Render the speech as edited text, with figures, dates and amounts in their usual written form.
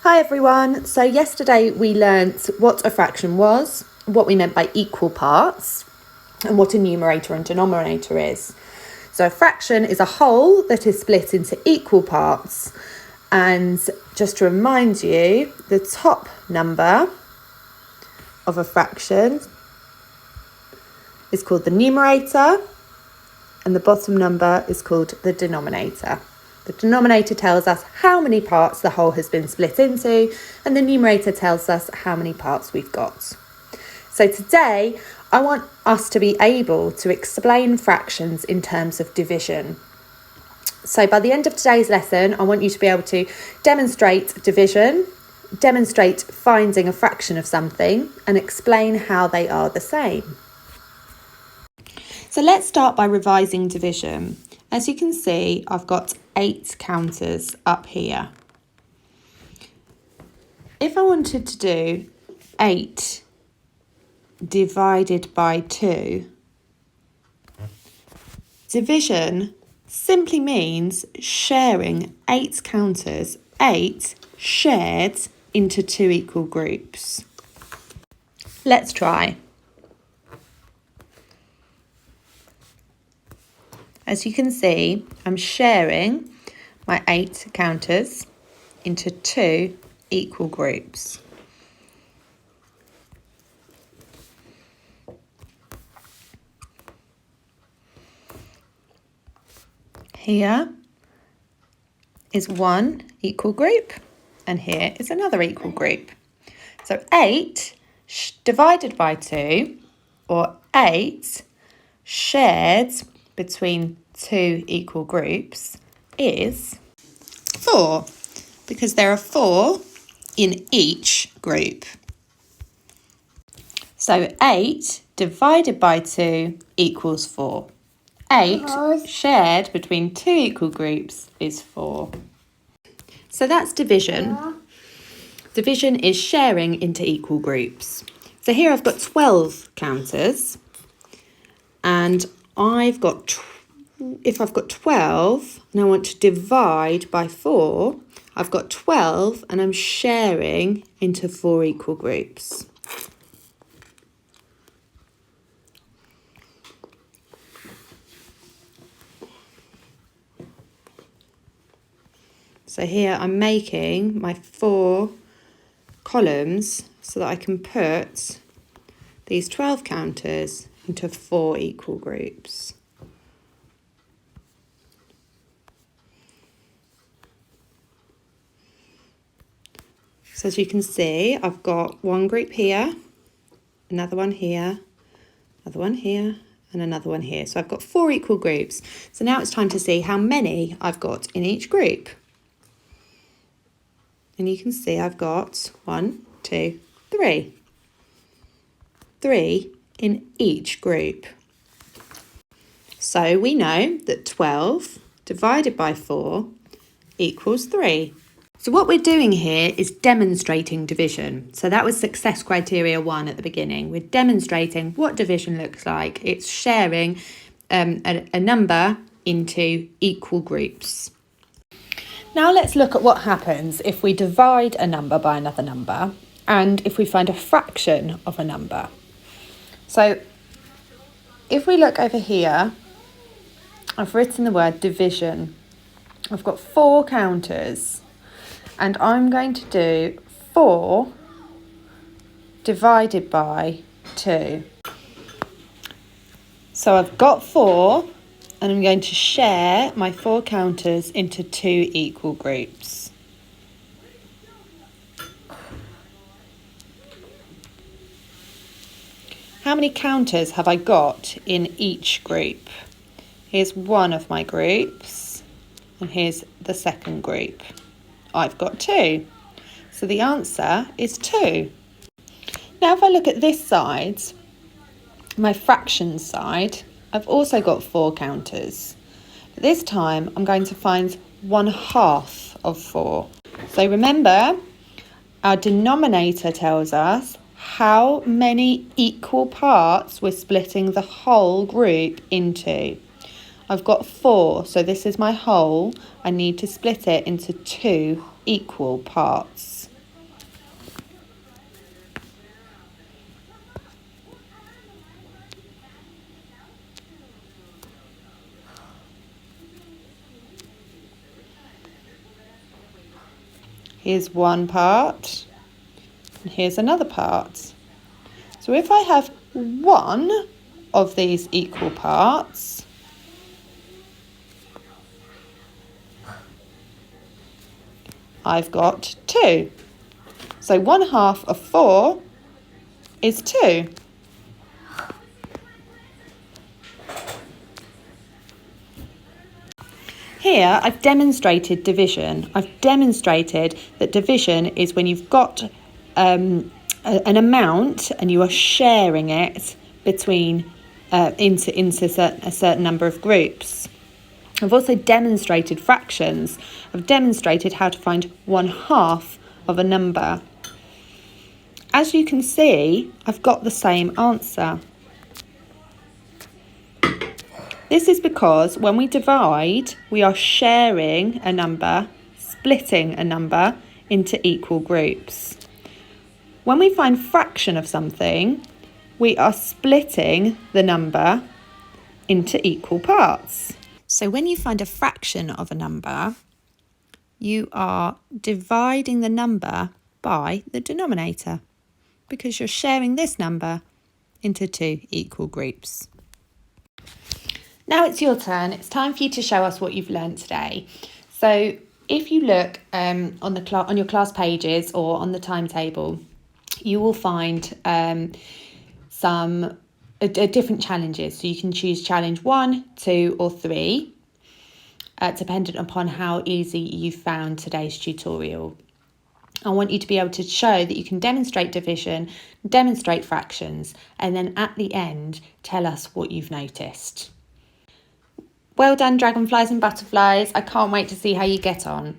Hi everyone. So yesterday we learnt what a fraction was, what we meant by equal parts, and what a numerator and denominator is. So a fraction is a whole that is split into equal parts. And just to remind you, the top number of a fraction is called the numerator, and the bottom number is called the denominator. The denominator tells us how many parts the whole has been split into, and the numerator tells us how many parts we've got. So today, I want us to be able to explain fractions in terms of division. So by the end of today's lesson, I want you to be able to demonstrate division, demonstrate finding a fraction of something, and explain how they are the same. So let's start by revising division. As you can see, I've got 8 counters up here. If I wanted to do 8 divided by 2, division simply means sharing 8 counters, 8 shared into 2 equal groups. Let's try. As you can see, I'm sharing my 8 counters into 2 equal groups. Here is one equal group, and here is another equal group. So 8 divided by 2, or 8 shared between 2 equal groups, is 4, because there are 4 in each group. So 8 divided by 2 equals 4. 8 shared between 2 equal groups is 4. So that's division. Division is sharing into equal groups. So here I've got 12 counters, and if I've got 12 and I want to divide by 4, I've got 12 and I'm sharing into 4 equal groups. So here I'm making my 4 columns so that I can put these 12 counters into 4 equal groups. So as you can see, I've got one group here, another one here, another one here, and another one here. So I've got 4 equal groups. So now it's time to see how many I've got in each group. And you can see I've got 1, 2, 3. 3 in each group. So we know that 12 divided by 4 equals 3. So what we're doing here is demonstrating division. So that was success criteria 1 at the beginning. We're demonstrating what division looks like. It's sharing a number into equal groups. Now let's look at what happens if we divide a number by another number and if we find a fraction of a number. So if we look over here, I've written the word division. I've got 4 counters, and I'm going to do 4 divided by 2. So I've got 4, and I'm going to share my 4 counters into 2 equal groups. How many counters have I got in each group? Here's one of my groups, and here's the second group. I've got 2. So the answer is 2. Now if I look at this side, my fraction side, I've also got 4 counters. But this time I'm going to find 1/2 of 4. So remember, our denominator tells us how many equal parts we're splitting the whole group into. I've got 4, so this is my whole. I need to split it into 2 equal parts. Here's one part, and here's another part. So if I have one of these equal parts, I've got 2. So 1/2 of 4 is 2. Here I've demonstrated division. I've demonstrated that division is when you've got an amount and you are sharing it between into a certain number of groups. I've also demonstrated fractions. I've demonstrated how to find 1/2 of a number. As you can see, I've got the same answer. This is because when we divide, we are sharing a number, splitting a number into equal groups. When we find fraction of something, we are splitting the number into equal parts. So when you find a fraction of a number, you are dividing the number by the denominator because you're sharing this number into 2 equal groups. Now it's your turn. It's time for you to show us what you've learned today. So if you look on your class pages or on the timetable, you will find some different challenges. So you can choose challenge 1, 2 or 3, dependent upon how easy you found today's tutorial. I want you to be able to show that you can demonstrate division, demonstrate fractions, and then at the end, tell us what you've noticed. Well done, dragonflies and butterflies. I can't wait to see how you get on.